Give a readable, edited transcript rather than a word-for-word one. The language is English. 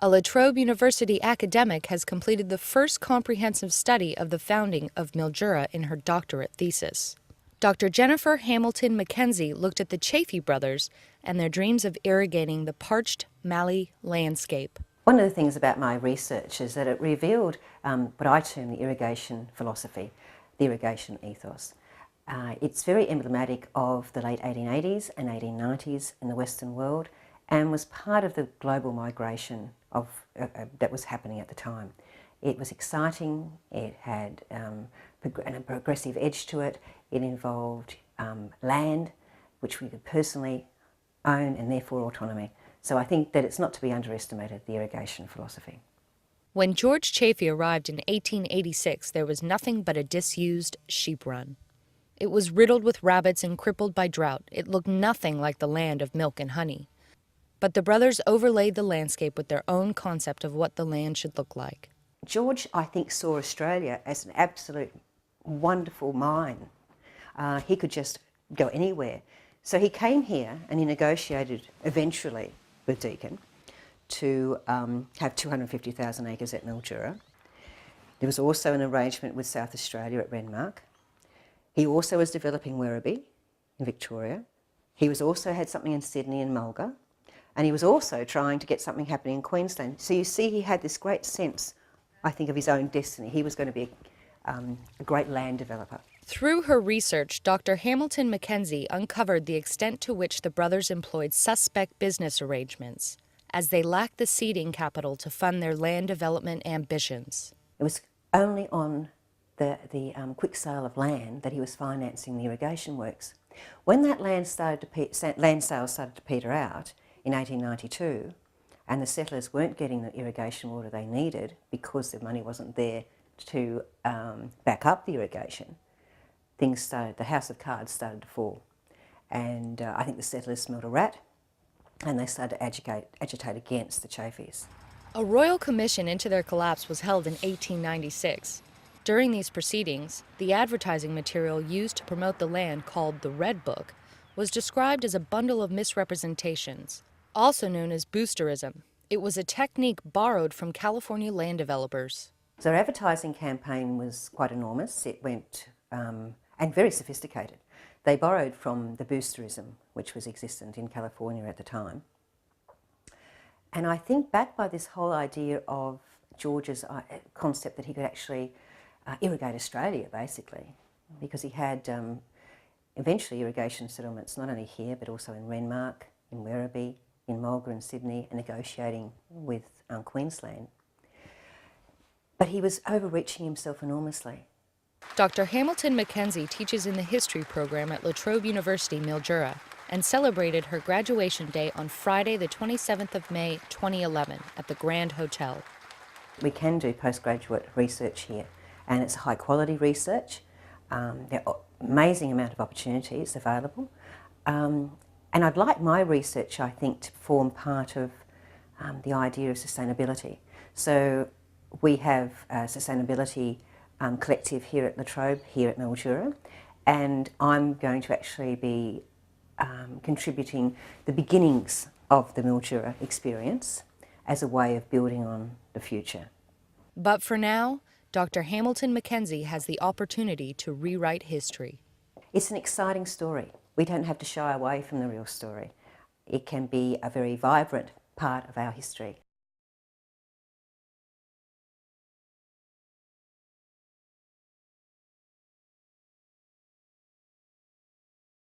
A La Trobe University academic has completed the first comprehensive study of the founding of Mildura in her doctorate thesis. Dr. Jennifer Hamilton-McKenzie looked at the Chaffee brothers and their dreams of irrigating the parched Mallee landscape. One of the things about my research is that it revealed what I term the irrigation philosophy, the irrigation ethos. It's very emblematic of the late 1880s and 1890s in the Western world and was part of the global migration that was happening at the time. It was exciting, it had a progressive edge to it, it involved land which we could personally own and therefore autonomy. So I think that it's not to be underestimated, the irrigation philosophy. When George Chaffee arrived in 1886, there was nothing but a disused sheep run. It was riddled with rabbits and crippled by drought. It looked nothing like the land of milk and honey. But the brothers overlaid the landscape with their own concept of what the land should look like. George, I think, saw Australia as an absolute wonderful mine. He could just go anywhere. So he came here and he negotiated eventually with Deakin to have 250,000 acres at Mildura. There was also an arrangement with South Australia at Renmark. He also was developing Werribee in Victoria. He was also had something in Sydney and Mulga. And he was also trying to get something happening in Queensland. So you see he had this great sense, I think, of his own destiny. He was going to be a great land developer. Through her research, Dr. Hamilton-McKenzie uncovered the extent to which the brothers employed suspect business arrangements, as they lacked the seeding capital to fund their land development ambitions. It was only on the quick sale of land that he was financing the irrigation works. When that land sales started to peter out in 1892, and the settlers weren't getting the irrigation water they needed because the money wasn't there to back up the irrigation, the house of cards started to fall. And I think the settlers smelled a rat and they started to agitate against the Chafees. A royal commission into their collapse was held in 1896. During these proceedings, the advertising material used to promote the land, called the Red Book, was described as a bundle of misrepresentations, also known as boosterism. It was a technique borrowed from California land developers. So our advertising campaign was quite enormous. It went, and very sophisticated. They borrowed from the boosterism, which was existent in California at the time. And I think backed by this whole idea of George's concept that he could actually irrigate Australia, basically, because he had eventually irrigation settlements not only here but also in Renmark, in Werribee, in Mulga and Sydney, and negotiating with Queensland. But he was overreaching himself enormously. Dr. Hamilton-McKenzie teaches in the history program at La Trobe University, Mildura, and celebrated her graduation day on Friday, the 27th of May, 2011, at the Grand Hotel. We can do postgraduate research here, and it's high-quality research. There are amazing amount of opportunities available. And I'd like my research, I think, to form part of the idea of sustainability. So we have a sustainability collective here at La Trobe, here at Mildura, and I'm going to actually be contributing the beginnings of the Mildura experience as a way of building on the future. But for now, Dr. Hamilton-McKenzie has the opportunity to rewrite history. It's an exciting story. We don't have to shy away from the real story. It can be a very vibrant part of our history.